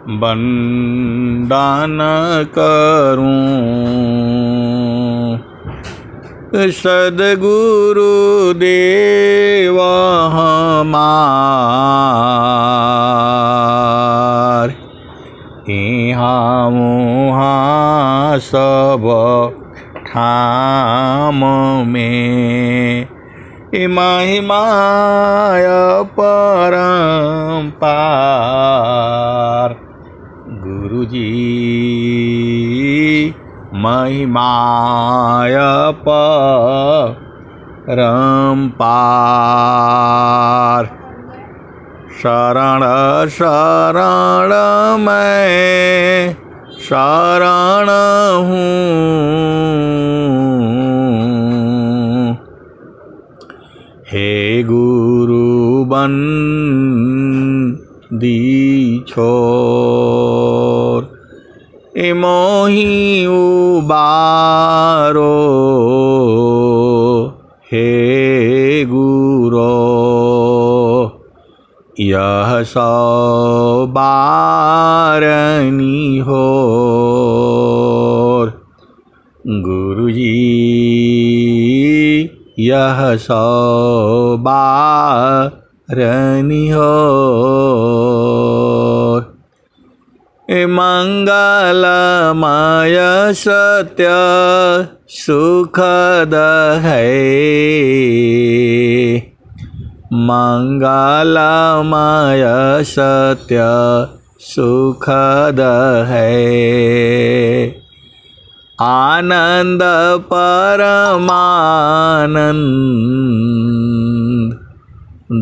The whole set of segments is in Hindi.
वंदन करूं सद्गुरु देव हमार। इहाँ मुहाँ सब ठाम में महिमाय परम्पार। गुरुजी महिमाय परम्पार। शरण शरण मैं शरण हूँ, हे गुरु बंदी छोर। मोहि उबारो हे गुरो, यह सौ बारनी हो। गुरुजी यह सौ बारनी हो। मंगलमय सत्य सुखद है, मंगलमय सत्य सुखद है। आनंद परमानंद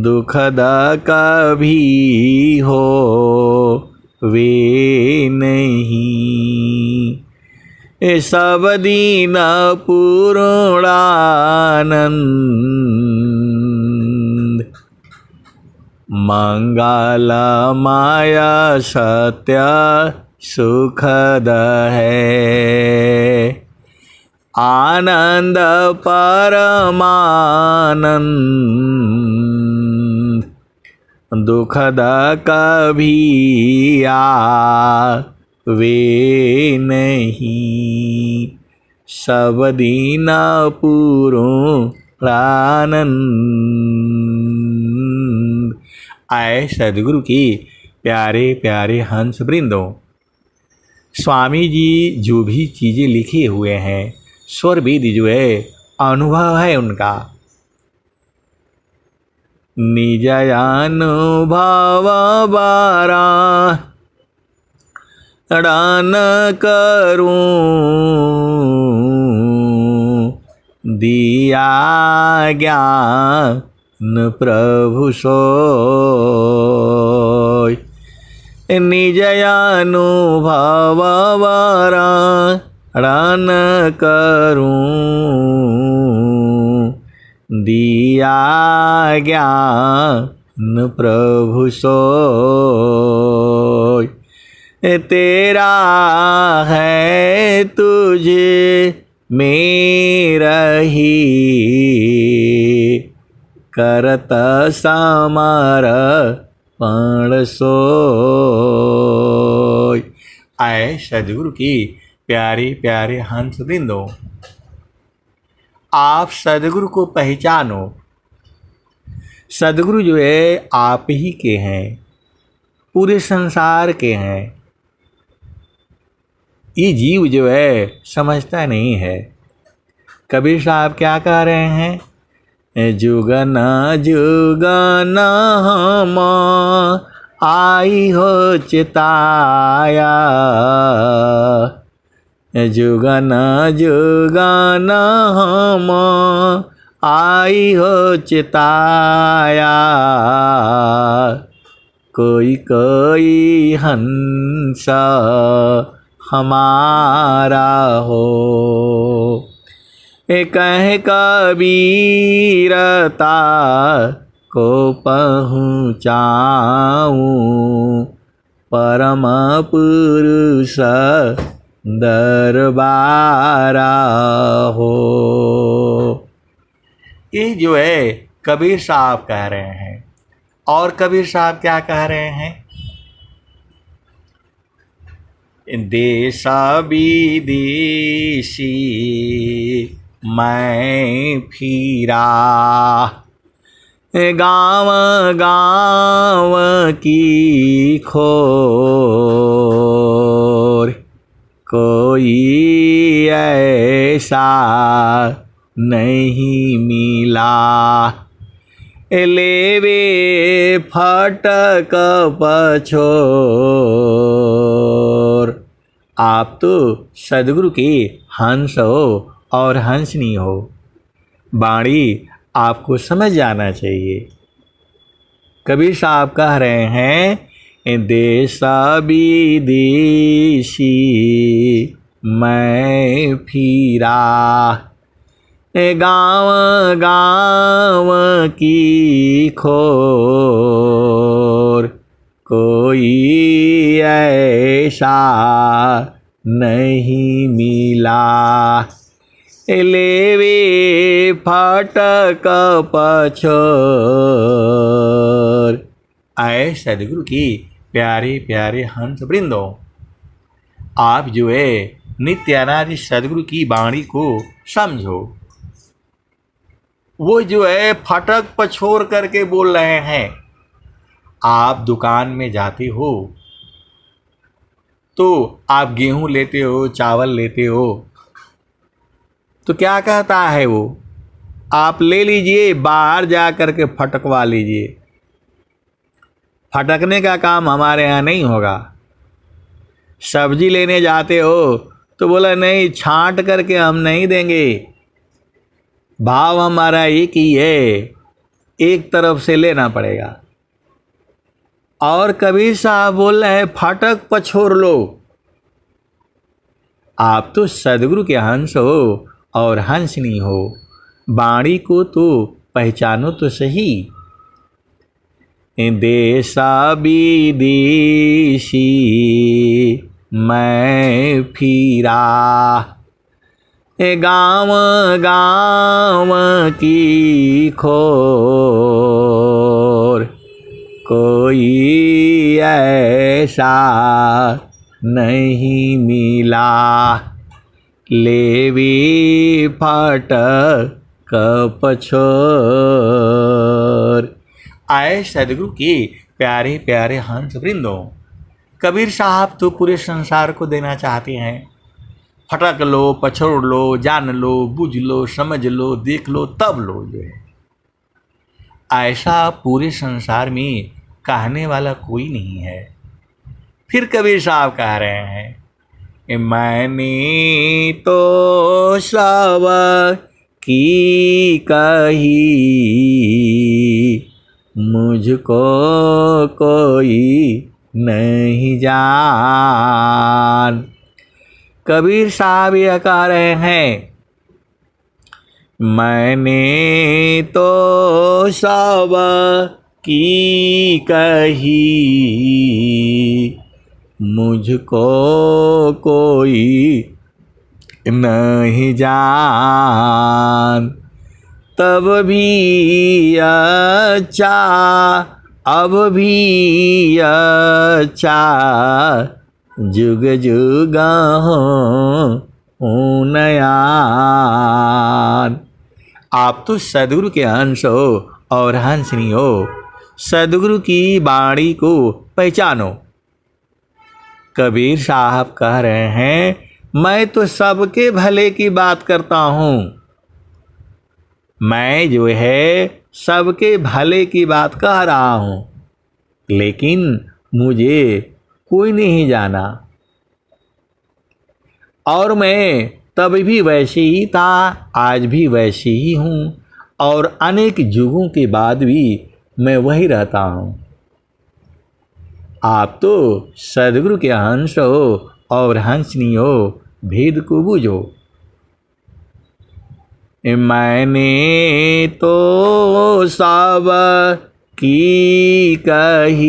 दुखद कभी हो वे नहीं। सब दीन पूर्णानंद मंगलमय सत्य सुखद है। आनंद परमानंद दुखद कभी आवे नहीं। सब दीन पूर्णानंद। आए सदगुरु की प्यारे प्यारे हंस वृंदों, स्वामी जी जो भी चीज़ें लिखे हुए हैं, स्वर वेद जो है अनुभव है उनका। निज अनुभव बारा दान करूं, दिया ज्ञान प्रभु सोय। निज अनुभव वरण करूं, दिया ज्ञान प्रभु सोय। तेरा है तुझे मेरा ही करत समर्पण सोय। आए सदगुरु की प्यारे प्यारे हंस वृंदों, आप सदगुरु को पहचानो। सदगुरु जो है आप ही के हैं, पूरे संसार के हैं। ये जीव जो है समझता नहीं है। कबीर साहब क्या कह रहे हैं? जुगन जुगन हम आई हो चिताया, जुगन जुगन हम आई हो चिताया। कोई कोई हंस हमारा हो, कह कबीरता को पहुँचाऊँ परम पुरुष दरबारा हो। ये जो है कबीर साहब कह रहे हैं। और कबीर साहब क्या कह रहे हैं? देश विदेशी मैं फिरा, गाँव गाँव की खोर कोई ऐसा नहीं मिला, लेवे फटक पछोर। आप तो सदगुरु के हंस हो और हंसनी हो, वाणी आपको समझ जाना चाहिए। कबीर साहब कह रहे हैं देश विदेशी मैं फिरा, गाँव गाँव की खोर कोई ऐसा नहीं मिला, लेवे फटक पछोर। आए सदगुरु की प्यारे प्यारे हंस वृंदों, आप जो है नित्य अनादि सदगुरु की वाणी को समझो। वो जो है फटक पछोर करके बोल रहे हैं। आप दुकान में जाते हो तो आप गेहूं लेते हो, चावल लेते हो, तो क्या कहता है वो, आप ले लीजिए, बाहर जा कर के फटकवा लीजिए। फटकने का काम हमारे यहाँ नहीं होगा। सब्जी लेने जाते हो तो बोला नहीं, छांट करके हम नहीं देंगे, भाव हमारा एक ही है, एक तरफ से लेना पड़ेगा। और कबीर साहब बोल रहे हैं फटक पछोर लो। आप तो सदगुरु के हंस हो और हंसनी हो, वाणी को तो पहचानो तो सही। देश विदेशी मैं फिरा, गाँव गाँव की खोर कोई ऐसा नहीं मिला, लेवी फटक पछोर। आए सदगुरु के प्यारे प्यारे हंस वृंदों, कबीर साहब तो पूरे संसार को देना चाहते हैं। फटक लो, पछोड़ लो, जान लो, बुझ लो, समझ लो, देख लो, तब लो जो है। ऐसा पूरे संसार में कहने वाला कोई नहीं है। फिर कबीर साहब कह रहे हैं मैंने तो सब की कही, मुझको कोई नहीं जान। कबीर साहब यह कह रहे हैं मैंने तो सब की कही, मुझको कोई नहीं जान। तब भी अच्छा, अब भी अच्छा, जुग जुग हो नयान। आप तो सदगुरु के अंश हो और हंसनी हो, सदगुरु की वाणी को पहचानो। कबीर साहब कह रहे हैं मैं तो सबके भले की बात करता हूँ, मैं जो है सबके भले की बात कह रहा हूँ, लेकिन मुझे कोई नहीं जाना। और मैं तब भी वैसे ही था, आज भी वैसे ही हूँ, और अनेक युगों के बाद भी मैं वही रहता हूँ। आप तो सदगुरु के हंस हो और हंसनी हो, भेद को बूझो। मैंने तो सब की कही,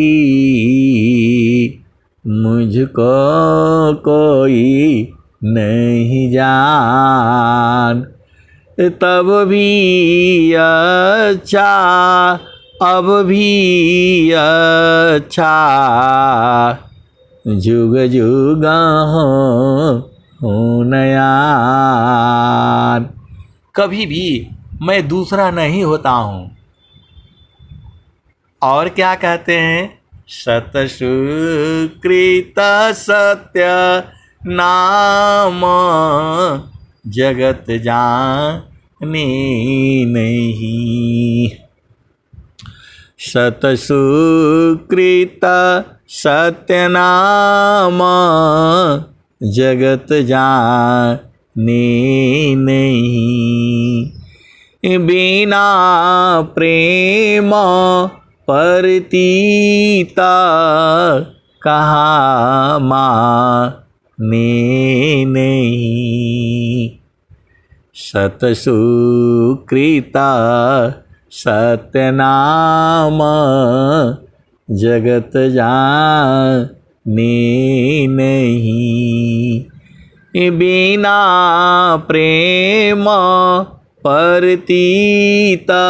मुझको कोई नहीं जान। तब भी अच्छा, अब भी अच्छा, जुग जुग हो नयान। कभी भी मैं दूसरा नहीं होता हूँ। और क्या कहते हैं? सतसुकृत सत्य नाम जगत जाने नहीं। सतसुकृत सत्य नाम जगत जाने नहीं। बिना प्रेम परतीता कहा माने नहीं। सतसुकृता सत्यनाम जगत जाने नहीं। बिना प्रेम परतीता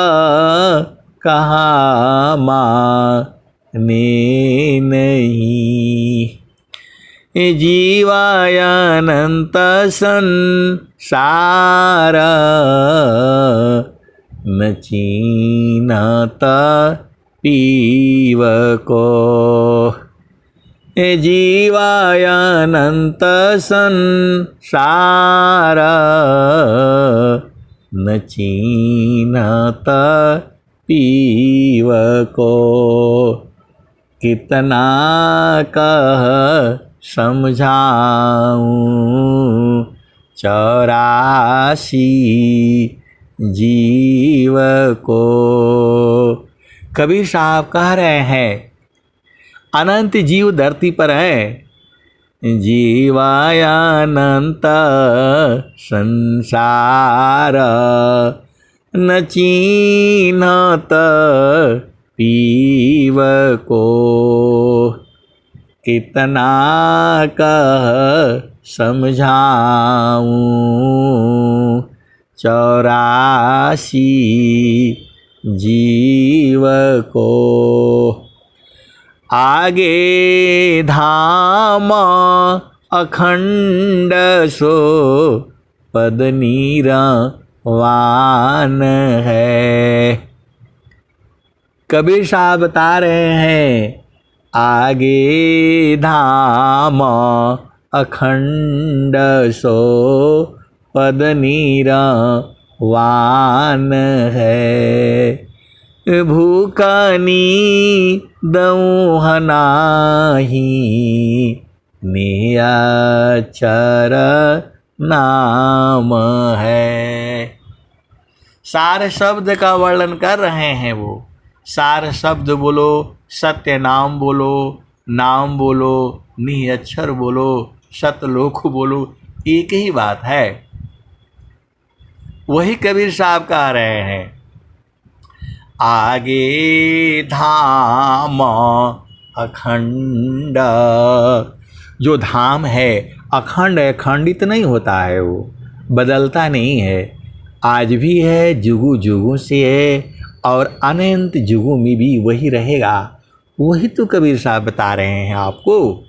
कहा माने नहीं। जीवायनंत संसार न चीनता पीव को। जीवायनंत संसार न चीनता पीव को। कितना कह समझाऊं 84 जीव को। कबीर साहब कह रहे हैं अनंत जीव धरती पर है। जीवायनंत संसार न चीन्हत पीव को। कितना कह समझाऊं 84 जीव को। आगे धाम अखंड सो पद नीरवान है। कबीर साहब बता रहे हैं आगे धाम अखंड सो पद नीरवान है। भूखनी दऊहनाही नियचर नाम है। सारे शब्द का वर्णन कर रहे हैं वो। सारे शब्द बोलो, सत्य नाम बोलो, नाम बोलो, निअक्षर बोलो, सतलोक बोलो, एक ही बात है। वही कबीर साहब कह रहे हैं आगे धाम अखंड। जो धाम है अखंड है, खंडित नहीं होता है, वो बदलता नहीं है। आज भी है, जुगु जुगु से है और अनंत जुगों में भी वही रहेगा। वही तो कबीर साहब बता रहे हैं आपको।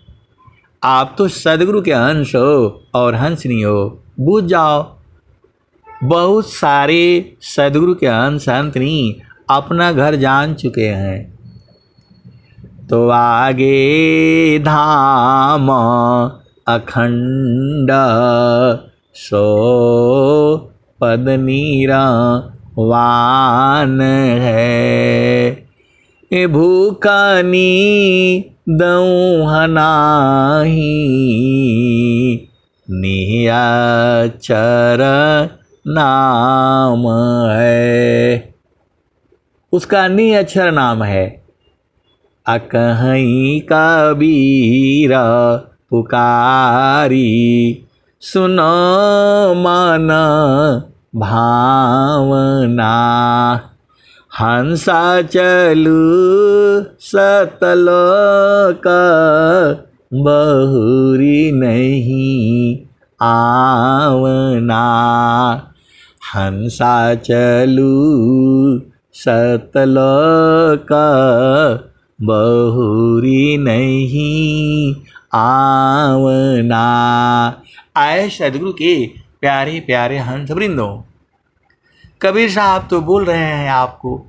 आप तो सदगुरु के अंश हो और हंसनी हो, बूझ जाओ। बहुत सारे सदगुरु के अंश हंसनी अपना घर जान चुके हैं। तो आगे धाम अखंड सो पद नीरवान है। भूखनी दऊहनाही नियचर नाम है। उसका निअक्षर नाम है। अकहीं कबीर पुकारी सुनो मन भावना। हंसा चलू सतलोक बहुरी नहीं आवना। हंसा चलू सतलोक बहुरी नहीं आवना। आए सदगुरु के प्यारे प्यारे हंस वृंदों, कबीर साहब तो बोल रहे हैं आपको,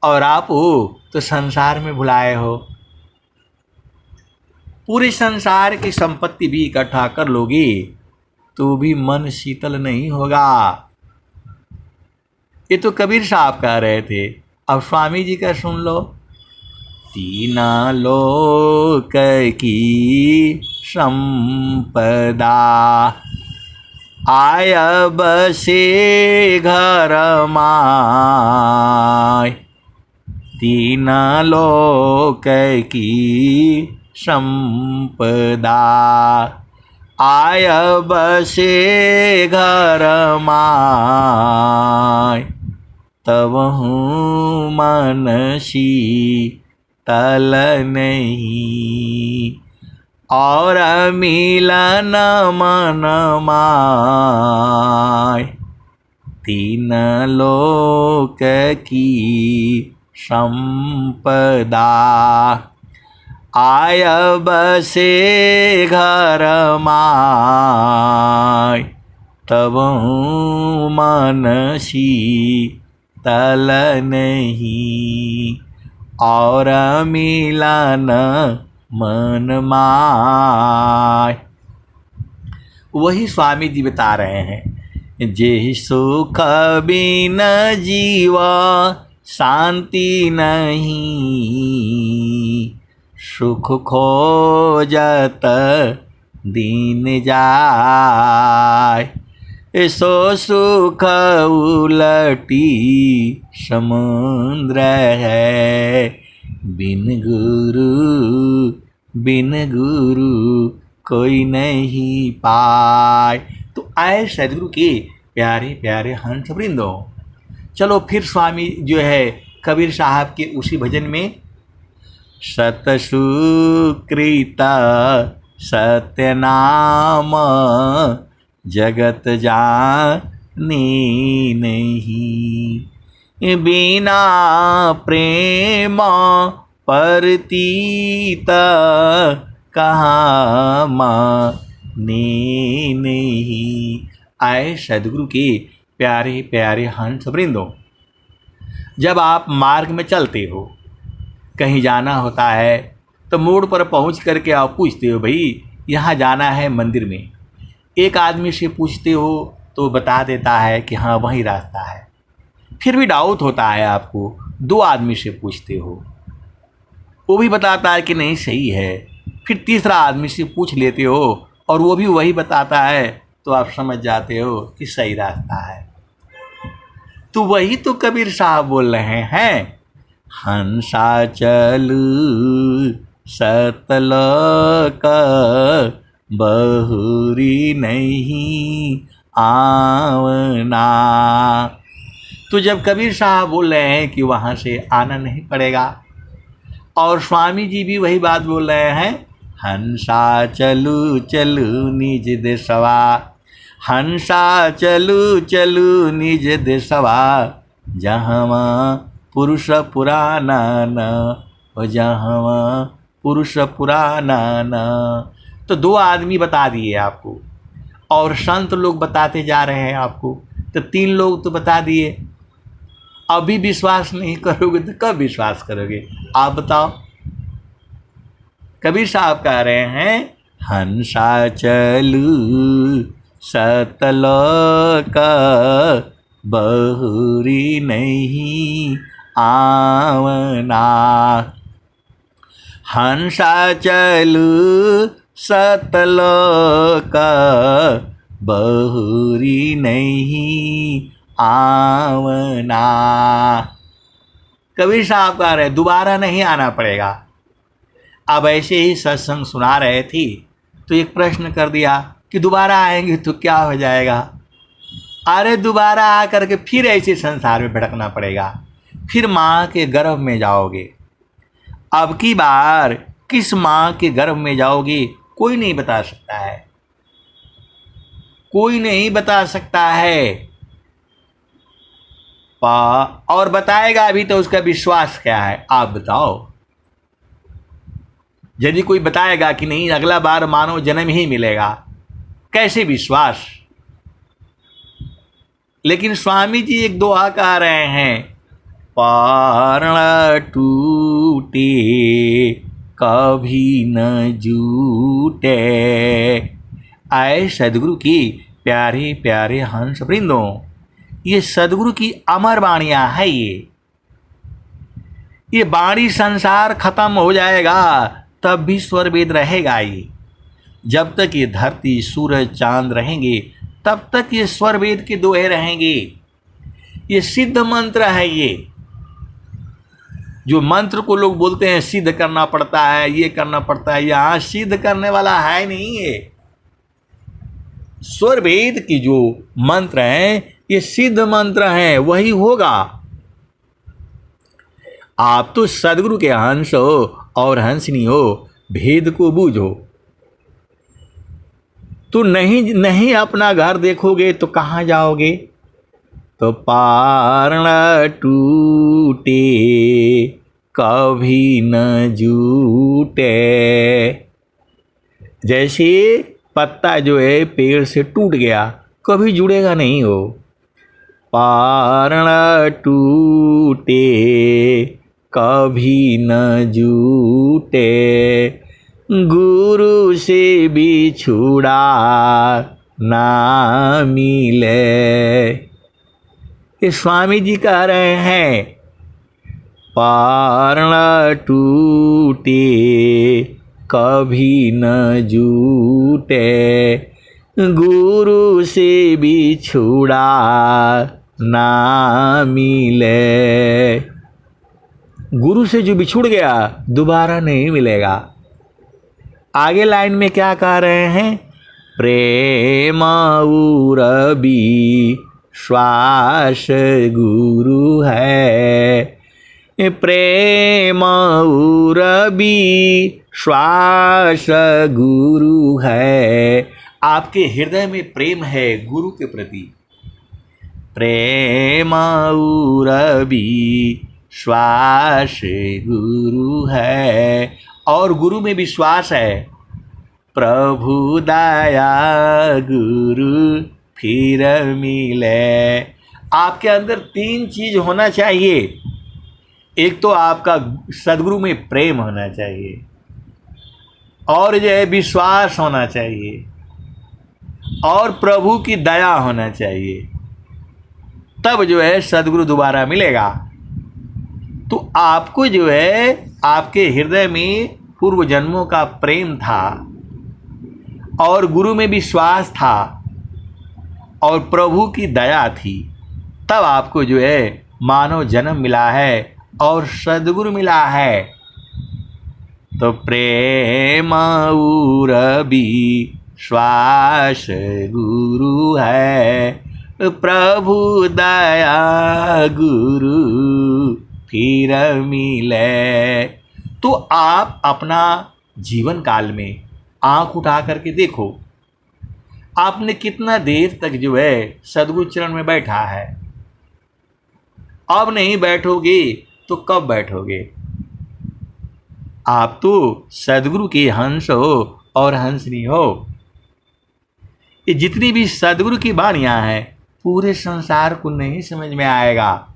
और आप हो तो संसार में भुलाए हो। पूरे संसार की संपत्ति भी इकट्ठा कर लोगे तो भी मन शीतल नहीं होगा। ये तो कबीर साहब कह रहे थे। अब स्वामी जी का सुन लो। तीना लोक की संपदा आय बसे घर माय। तीन लोक की संपदा आय बसे घर माय। तबहु मन शीतल नहीं और मिलन मन माय। तीन लोक की संपदा आय बसे घर माय। तबहु मन शीतल नहीं और मिलन मन माय। वही स्वामी जी बता रहे हैं। जे सुख बिन जीवा शांति नहीं। सुख खोजत दीन जाय। सो सुख उलटी समुद्र है। बिन गुरु कोई नहीं पाए। तो आए सदगुरु के प्यारे प्यारे हंस वृंदों, चलो फिर स्वामी जो है कबीर साहब के उसी भजन में सतसुकृत सत्यनाम जगत जाने नहीं। बिना प्रेम परतीत कहाँ माने नहीं। आए सदगुरु के प्यारे प्यारे हंस वृंदों, जब आप मार्ग में चलते हो, कहीं जाना होता है, तो मोड़ पर पहुंच करके आप पूछते हो, भाई यहाँ जाना है मंदिर में। एक आदमी से पूछते हो तो बता देता है कि हाँ वही रास्ता है। फिर भी डाउट होता है आपको, दो आदमी से पूछते हो, वो भी बताता है कि नहीं सही है। फिर तीसरा आदमी से पूछ लेते हो और वो भी वही बताता है, तो आप समझ जाते हो कि सही रास्ता है। तो वही तो कबीर साहब बोल रहे हैं। हंसा चलू सतलोक बहुरी नहीं आवना। तो जब कबीर साहब बोल रहे हैं कि वहाँ से आना नहीं पड़ेगा, और स्वामी जी भी वही बात बोल रहे हैं। हंसा चलू चलू निज देशवा। हंसा चलू चलू निज देशवा। जहाँ पुरुष पुराना न, जहाँ पुरुष पुराना न। तो दो आदमी बता दिए आपको, और संत लोग बताते जा रहे हैं आपको, तो तीन लोग तो बता दिए। अभी विश्वास नहीं करोगे तो कब विश्वास करोगे? आप बताओ। कबीर साहब कह रहे हैं, हंसा चलू सतलोक बहुरी नहीं आवना। हंसा चलू सतलोक बहुरी नहीं आवना। कबीर साहब कह रहे दोबारा नहीं आना पड़ेगा। अब ऐसे ही सत्संग सुना रहे थे तो एक प्रश्न कर दिया कि दोबारा आएंगे तो क्या हो जाएगा? अरे दोबारा आकर के फिर ऐसे संसार में भटकना पड़ेगा, फिर माँ के गर्भ में जाओगे। अब की बार किस माँ के गर्भ में जाओगे कोई नहीं बता सकता है, कोई नहीं बता सकता है। और बताएगा अभी तो उसका विश्वास क्या है? आप बताओ। यदि कोई बताएगा कि नहीं अगला बार मानव जन्म ही मिलेगा, कैसे विश्वास। लेकिन स्वामी जी एक दोहा कह रहे हैं, पारण टूटे कभी न जूटे। आए सदगुरु की प्यारे प्यारे हंस वृंदों, ये सदगुरु की अमर वाणियां है। ये वाणी संसार खत्म हो जाएगा तब भी स्वर वेद रहेगा। ये जब तक ये धरती सूरज चांद रहेंगे तब तक ये स्वर वेद के दोहे रहेंगे। ये सिद्ध मंत्र है। ये जो मंत्र को लोग बोलते हैं सिद्ध करना पड़ता है, ये करना पड़ता है, यहाँ सिद्ध करने वाला है नहीं। ये स्वर वेद की जो मंत्र हैं ये सिद्ध मंत्र हैं, वही होगा। आप तो सदगुरु के हंस हो और हंसनी हो, भेद को बूझो। तो नहीं अपना घर देखोगे तो कहाँ जाओगे। तो पारण टूटे कभी न जूटे। जैसे पत्ता जो है पेड़ से टूट गया, कभी जुड़ेगा नहीं हो। पारण टूटे कभी न जूटे, गुरु से बिछुड़ा ना मिले। ये स्वामी जी कह रहे हैं, पारण टूटे कभी न जूटे, गुरु से बिछुड़ा ना मिले। गुरु से जो बिछुड़ गया दोबारा नहीं मिलेगा। आगे लाइन में क्या कह रहे हैं, प्रेम उरबी श्वास गुरु है। प्रेम उरबी श्वास गुरु है। आपके हृदय में प्रेम है गुरु के प्रति। प्रेम उरबी श्वास गुरु है, और गुरु में विश्वास है। प्रभु दया गुरु फिर मिले। आपके अंदर 3 चीज होना चाहिए। एक तो आपका सदगुरु में प्रेम होना चाहिए, और जो है विश्वास होना चाहिए, और प्रभु की दया होना चाहिए। तब जो है सदगुरु दोबारा मिलेगा। तो आपको जो है आपके हृदय में पूर्व जन्मों का प्रेम था, और गुरु में विश्वास था, और प्रभु की दया थी। तब आपको जो है मानव जन्म मिला है और सदगुरु मिला है। तो प्रेम उरबी श्वास गुरु है, प्रभु दया गुरु फिर मिले। तो आप अपना जीवन काल में आंख उठा करके देखो, आपने कितना देर तक जो है सदगुरु चरण में बैठा है। अब नहीं बैठोगे तो कब बैठोगे। आप तो सदगुरु के हंस हो और हंसनी हो। ये जितनी भी सदगुरु की वाणियां हैं पूरे संसार को नहीं समझ में आएगा।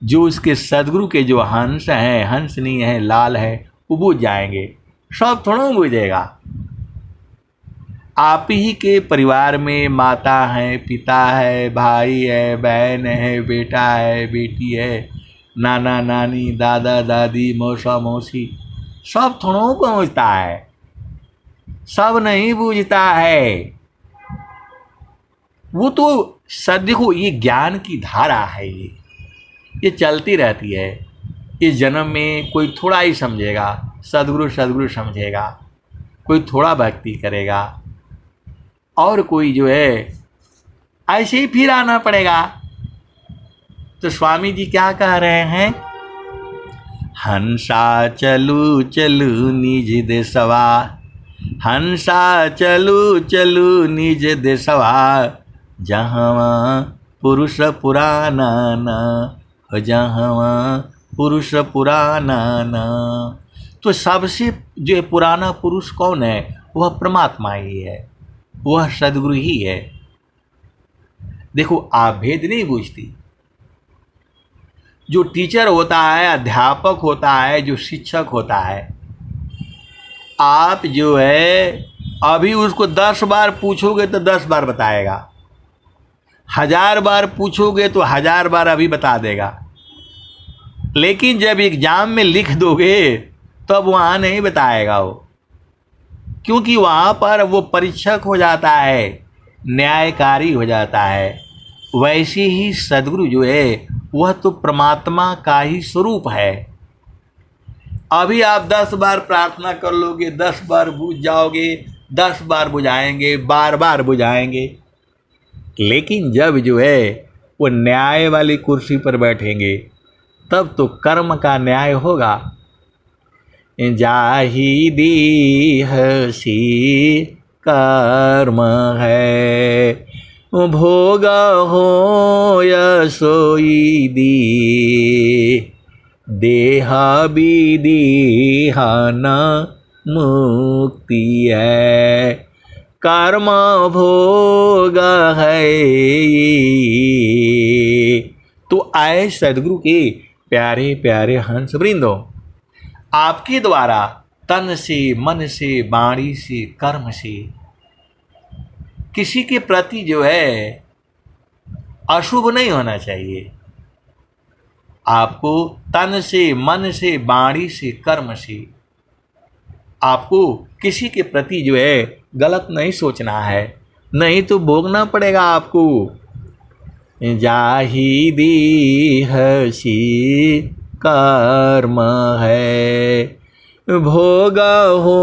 जो उसके सदगुरु के जो हंस हैं, हंसनी है, लाल है, वो बूझ जाएंगे। सब थोड़ा बूझेगा। आप ही के परिवार में माता है, पिता है, भाई है, बहन है, बेटा है, बेटी है, नाना नानी, दादा दादी, मौसा मौसी, सब थोड़ा पहुँचता है। सब नहीं बूझता है। वो तो देखो, ये ज्ञान की धारा है। ये चलती रहती है। इस जन्म में कोई थोड़ा ही समझेगा, सदगुरु सदगुरु समझेगा, कोई थोड़ा भक्ति करेगा, और कोई जो है ऐसे ही फिर आना पड़ेगा। तो स्वामी जी क्या कह रहे हैं, हंसा चलू चलू निज देशवा, हंसा चलू चलू निज देशवा, जहाँ पुरुष पुराना ना, जहाँ पुरुष पुराना ना। तो तो सबसे जो पुराना पुरुष कौन है? वह परमात्मा ही है, वह सदगुरु ही है। देखो, आप भेद नहीं बूझती। जो टीचर होता है, अध्यापक होता है, जो शिक्षक होता है, आप जो है अभी उसको 10 बार पूछोगे तो 10 बार बताएगा, 1000 बार पूछोगे तो 1000 बार अभी बता देगा। लेकिन जब एग्जाम में लिख दोगे तब वहाँ नहीं बताएगा वो, क्योंकि वहाँ पर वो परीक्षक हो जाता है, न्यायकारी हो जाता है। वैसे ही सद्गुरु जो है वह तो परमात्मा का ही स्वरूप है। अभी आप 10 बार प्रार्थना कर लोगे, 10 बार बूझ जाओगे, 10 बार बुझाएंगे, बार बार बुझाएंगे। लेकिन जब जो है वो न्याय वाली कुर्सी पर बैठेंगे तब तो कर्म का न्याय होगा। जाहि दीह सी कर्म है, भोग हो सोई दी, देह विधि न मुक्ति है, कर्म भोग है। तो आए सदगुरु के प्यारे प्यारे हंस वृंदो, आपके द्वारा तन से, मन से, वाणी से, कर्म से किसी के प्रति जो है अशुभ नहीं होना चाहिए। आपको तन से, मन से, वाणी से, कर्म से आपको किसी के प्रति जो है गलत नहीं सोचना है, नहीं तो भोगना पड़ेगा आपको। जाहि दीह सी कर्म है, भोग हो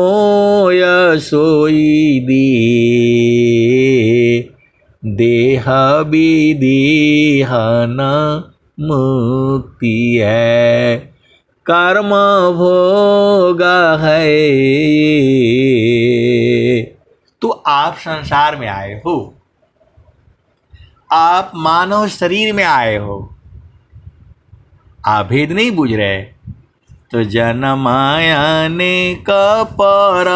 सोई दी, देह विधि न मुक्ति है, कर्म भोग है। तो आप संसार में आए हो, आप मानव शरीर में आए हो, आप भेद नहीं बूझ रहे। तो जनमायाने कपर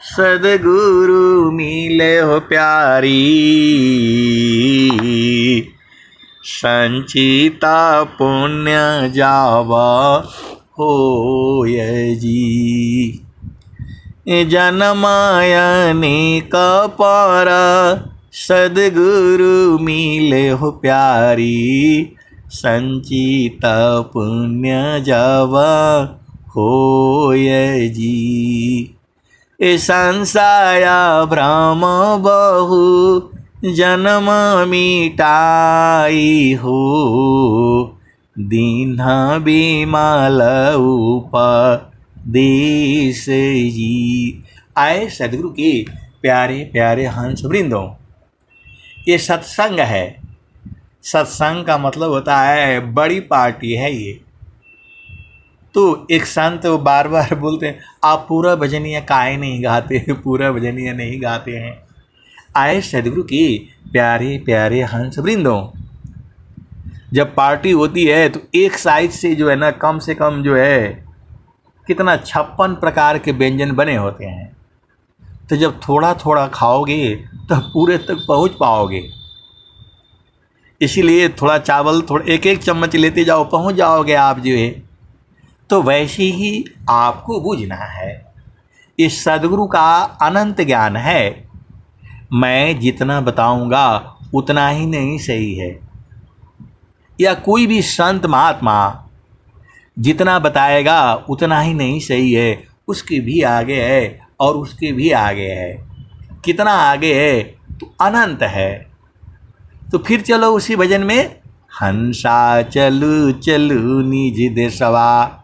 सदगुरु मिले हो प्यारी, संचिता पुण्य जावा होय जी। जनमायाने कपर सदगुरु मिले हो प्यारी, संचित पुण्य जावा होय जी। संसाया भ्रम बहु जन्म मिटाई हो, दीन बिमल उपदेश जी। आए सदगुरु के प्यारे प्यारे हंस वृंदों, ये सत्संग है। सत्संग का मतलब होता है बड़ी पार्टी है ये। तो एक संत वो बार बार बोलते हैं, आप पूरा भजनिया काहे नहीं गाते, पूरा भजनिया नहीं गाते हैं। आए सदगुरु की प्यारे प्यारे हंस वृंदों, जब पार्टी होती है तो एक साइड से जो है ना कम से कम जो है कितना 56 प्रकार के व्यंजन बने होते हैं। तो जब थोड़ा थोड़ा खाओगे तो पूरे तक पहुंच पाओगे। इसीलिए थोड़ा चावल थोड़ा एक एक चम्मच लेते जाओ, पहुंच जाओगे आप जो है। तो वैसे ही आपको बूझना है, इस सदगुरु का अनंत ज्ञान है। मैं जितना बताऊंगा उतना ही नहीं सही है, या कोई भी संत महात्मा जितना बताएगा उतना ही नहीं सही है। उसके भी आगे है और उसके भी आगे है। कितना आगे है? तो अनंत है। तो फिर चलो उसी भजन में, हंसा चलू चलू निज देशवा,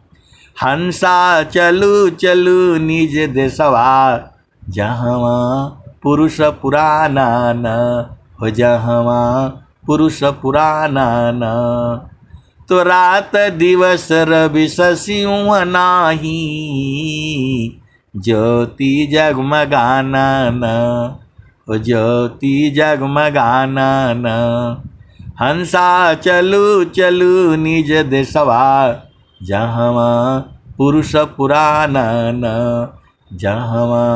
हंसा चलू चलू निज देशवा, जहवा पुरुष पुराना न हो, जहवा पुरुष पुराना न। तो रात दिवस रवि शशिउ नाही, ज्योति जगमगाना न हो, ज्योति जगमगाना न। हंसा चलू चलू निज देशवा, जहवा पुरुष पुराणन, जहवा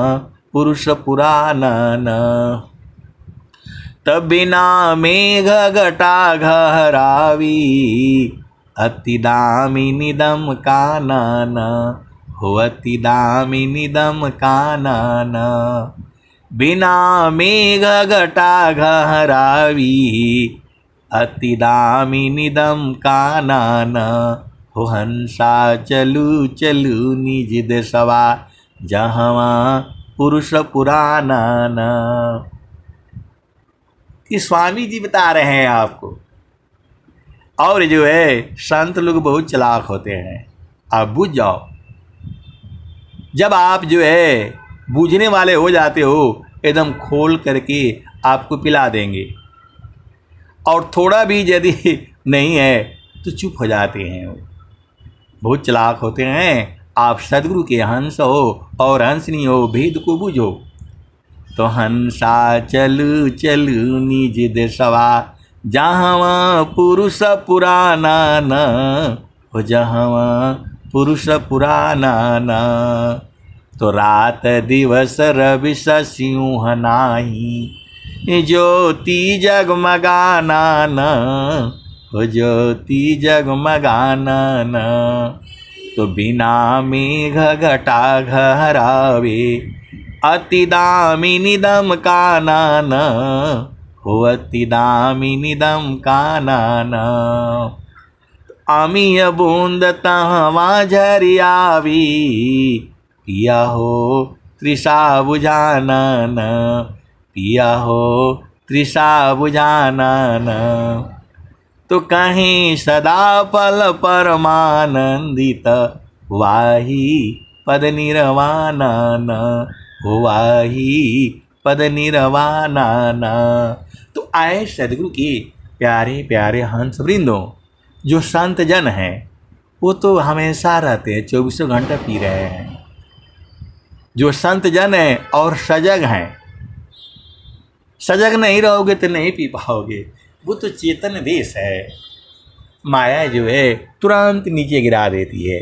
पुरुष पुराणन। तब बिना मेघ घटा घहरावी, अति दामिनीदम कानन, हो अति दामिनीदम कानन। बिना मेघ घटा घहरावी, अति दामिनीदम कानन। हो हंसा चलू चलू निज देशवा, जहवा पुरुष पुराणन। ये स्वामी जी बता रहे हैं आपको। और जो है संत लोग बहुत चालाक होते हैं, आप बुझ जाओ। जब आप जो है बूझने वाले हो जाते हो, एकदम खोल करके आपको पिला देंगे। और थोड़ा भी यदि नहीं है तो चुप हो जाते हैं। वो बहुत चालाक होते हैं। आप सदगुरु के हंस हो और हंसनी हो, भेद को बूझो। तो हंसा चलू चलू निज देशवा, जहाँ पुरुष पुराणन, हो जहाँ पुरुष पुराणन। तो रात दिवस रवि सिंह नाही, ज्योति जगमगानन, हो ज्योति जगमगानन। तो बिना मेघ घटा घहरावे, अति दामिनीदम कानन, हो अति दामिनीदम कानन। अमीय बूंद तहवा झरियावी, पिया हो तृषा बुझानन, पिया हो तृषा बुझानन। तो कहीं सदा पल परमानंदित, वाही पद निर्वाणन, हो वाही पद निर्वाणन। तो आए सदगुरु के प्यारे प्यारे हंस वृंदों, जो संत जन हैं वो तो हमेशा रहते हैं, 24 घंटा पी रहे हैं। जो संत जन हैं और सजग हैं, सजग नहीं रहोगे तो नहीं पी पाओगे। वो तो चेतन देश है, माया जो है तुरंत नीचे गिरा देती है।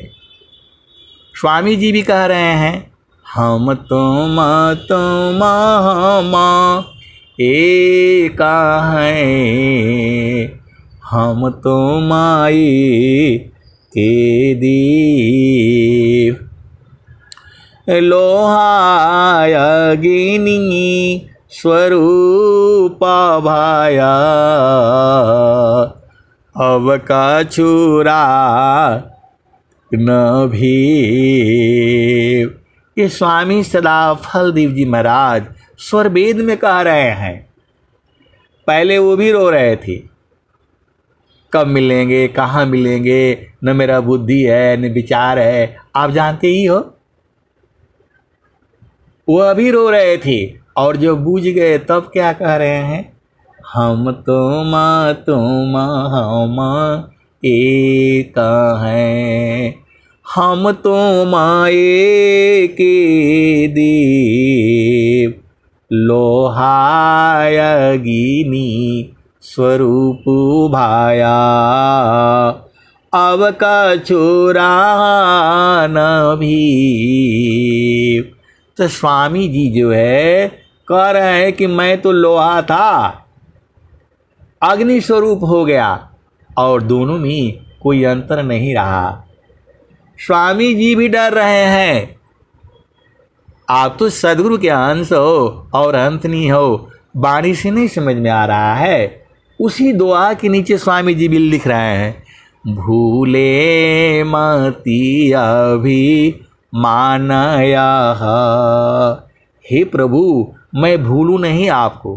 स्वामी जी भी कह रहे हैं, हम तुम एका हैं, हम तुम आए के देव। लोहा अग्नि स्वरूप भाया, अब का छुरा न भी। ये स्वामी सदा फलदेव जी महाराज स्वरवेद में कह रहे हैं। पहले वो भी रो रहे थे, कब मिलेंगे, कहाँ मिलेंगे, न मेरा बुद्धि है न विचार है, आप जानते ही हो। वो अभी रो रहे थे और जो बूझ गए तब क्या कह रहे हैं, हम तुम हम एक हैं, हम तुम एक देव। लोहा अग्नि स्वरूप भाया, अब का छोरा न भी। तो स्वामी जी जो है कह रहे हैं कि मैं तो लोहा था, अग्नि स्वरूप हो गया और दोनों में कोई अंतर नहीं रहा। स्वामी जी भी डर रहे हैं, आप तो सदगुरु के अंश हो और अंत नहीं हो, वाणी से नहीं समझ में आ रहा है। उसी दुआ के नीचे स्वामी जी भी लिख रहे हैं, भूले मती अभी मानया। हे प्रभु मैं भूलूं नहीं आपको,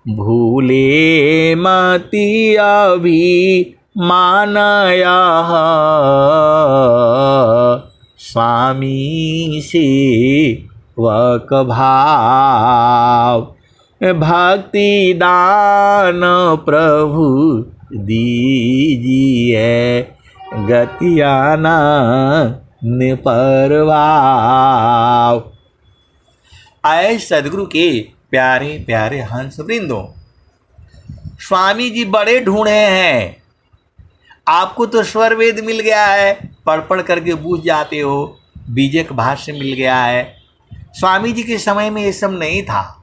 भूले मती अभी मानया। स्वामी से वक भाव, भक्ति दान प्रभु दीजिए, गतियाना निपरवाव। आए सदगुरु के प्यारे प्यारे हंस वृंदों, स्वामी जी बड़े ढूंढे हैं। आपको तो स्वर वेद मिल गया है, पढ़ पढ़ करके बूझ जाते हो, बीजक भाष्य मिल गया है। स्वामी जी के समय में ये सब नहीं था।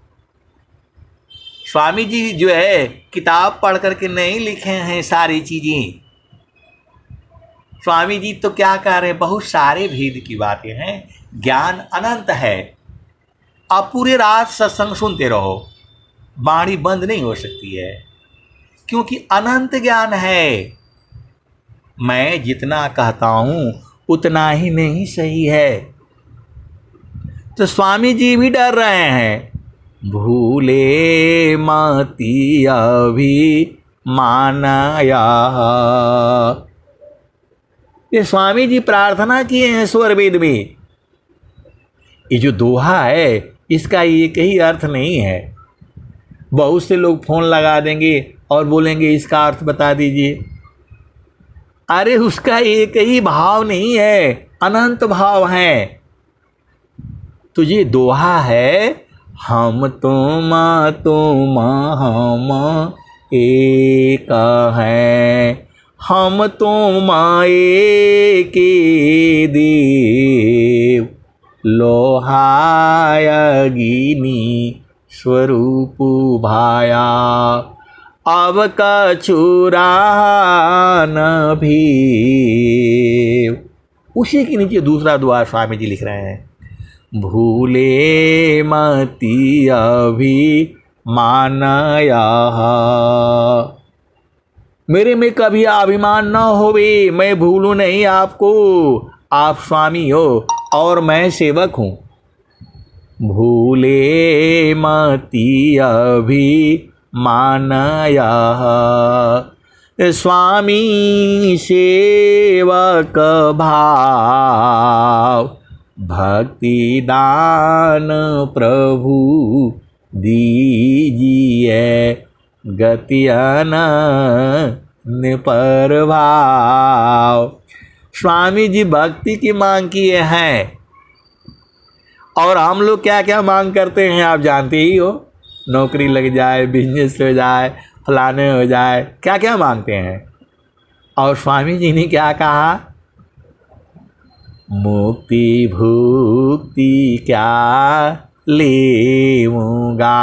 स्वामी जी जो है किताब पढ़ करके नहीं लिखे हैं सारी चीजें। स्वामी जी तो क्या कह रहे हैं, बहुत सारे भेद की बातें हैं, ज्ञान अनंत है। आप पूरे रात सत्संग सुनते रहो, वाणी बंद नहीं हो सकती है, क्योंकि अनंत ज्ञान है। मैं जितना कहता हूं उतना ही नहीं सही है। तो स्वामी जी भी डर रहे हैं, भूले मति अभी मानया। ये स्वामी जी प्रार्थना किए हैं स्वर वेद में। ये जो दोहा है इसका एक ही अर्थ नहीं है। बहुत से लोग फोन लगा देंगे और बोलेंगे इसका अर्थ बता दीजिए। अरे उसका एक ही भाव नहीं है, अनंत भाव है। तो ये दोहा है, हम तुम हम एक हैं, हम तुम एक देव, लोहाय अग्नि स्वरूप भाया, अब कछुरा न भी। उसी के नीचे दूसरा दुआ स्वामी जी लिख रहे हैं, भूले मति अभी मानया। मेरे में कभी अभिमान न होवे, मैं भूलूं नहीं आपको, आप स्वामी हो और मैं सेवक हूँ। भूले मति अभी मानया, स्वामी सेवक भाव, भक्ति दान प्रभु दीजिए, गति अनन्य प्रभाव। स्वामी जी भक्ति की मांग किए हैं, और हम लोग क्या क्या मांग करते हैं आप जानते ही हो। नौकरी लग जाए, बिजनेस हो जाए, फलाने हो जाए, क्या क्या मांगते हैं। और स्वामी जी ने क्या कहा, मुक्ति भुक्ति क्या लेऊंगा,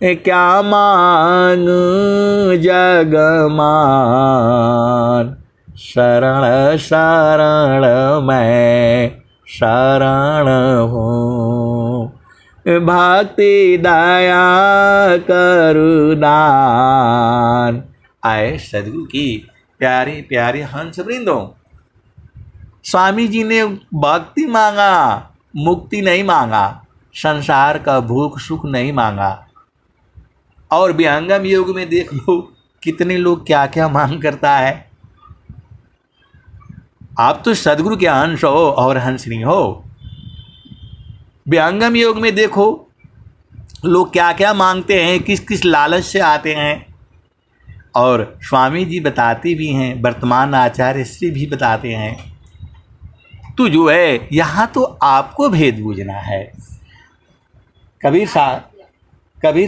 क्या मांग जगमान, शरण शरण मैं शरण हूँ, भक्ति दया करुदान। आए सदगुरु की प्यारे प्यारे हंस वृंदों, स्वामी जी ने भक्ति मांगा, मुक्ति नहीं मांगा, संसार का भूख सुख नहीं मांगा। और विहंगम योग में देख लो कितने लोग क्या क्या मांग करता है। आप तो सदगुरु के अंश हो और हंसनी हो। विहंगम योग में देखो लोग क्या क्या मांगते हैं, किस किस लालच से आते हैं। और स्वामी जी बताते भी हैं, वर्तमान आचार्य श्री भी बताते हैं। तो जो है यहाँ तो आपको भेद बूझना है। कबीर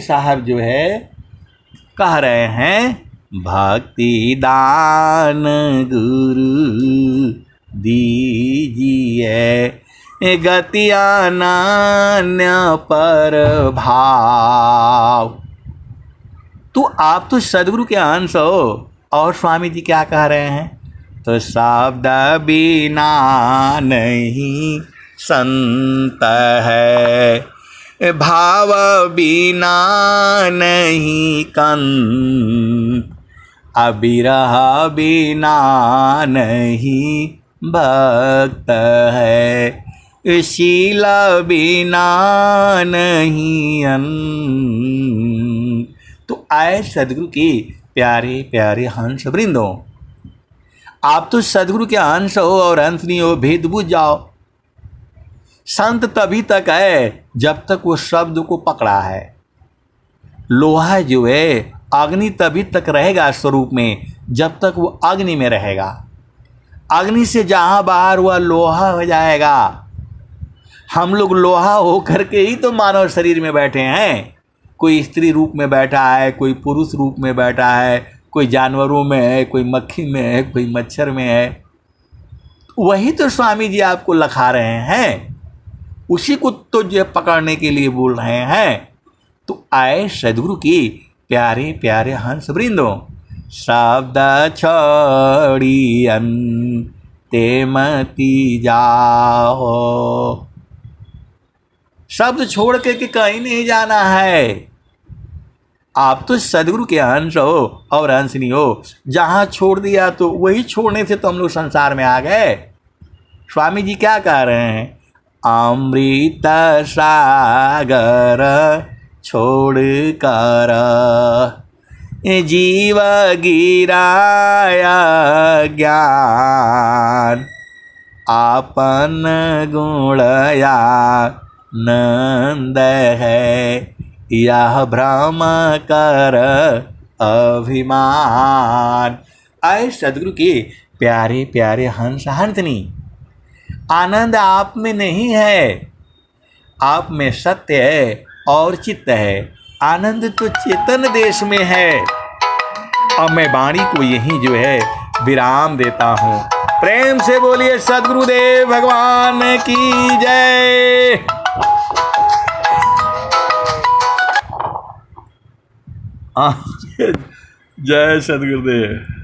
साहब जो है कह रहे हैं, भक्ति दान गुरु दीजिए, गति अनन्य पर भाव। तो आप तो सदगुरु के अंश हो। और स्वामी जी क्या कह रहे हैं, तो शब्द बिना नहीं संत है, भाव बिना नहीं कंत, अविरह बिना नहीं भक्त है, शील बिना नहीं अंत। तो आए सदगुरु के प्यारे प्यारे हंस वृंदों, आप तो सदगुरु के अंश हो और अंश नहीं हो, भेद बुझ जाओ। संत तभी तक है जब तक वो शब्द को पकड़ा है। लोहा जो है अग्नि तभी तक रहेगा स्वरूप में जब तक वो अग्नि में रहेगा। अग्नि से जहाँ बाहर हुआ लोहा हो जाएगा। हम लोग लोहा होकर के ही तो मानव शरीर में बैठे हैं। कोई स्त्री रूप में बैठा है, कोई पुरुष रूप में बैठा है, कोई जानवरों में है, कोई मक्खी में है, कोई मच्छर में है। वही तो स्वामी जी आपको लखा रहे हैं, उसी को तो जो पकड़ने के लिए बोल रहे हैं। तो आए सदगुरु की प्यारे प्यारे हंस वृंदो, शब्द छोड़ी अंते मती जाओ। शब्द छोड़ के कहीं नहीं जाना है। आप तो सदगुरु के अंश हो और अंशनी हो, जहां छोड़ दिया तो वही छोड़ने से तो हम लोग संसार में आ गए। स्वामी जी क्या कह रहे हैं? अमृत सागर छोड़ कर जीव गिराया ज्ञान, आपन गुणया नंद है, यह भ्रम कर अभिमान। आए सदगुरु के प्यारे प्यारे हंस हंसनी, आनंद आप में नहीं है, आप में सत्य है और चित्त है। आनंद तो चेतन देश में है। अब मैं वाणी को यही जो है विराम देता हूँ। प्रेम से बोलिए सदगुरुदेव भगवान की जय। जय सदगुरुदेव।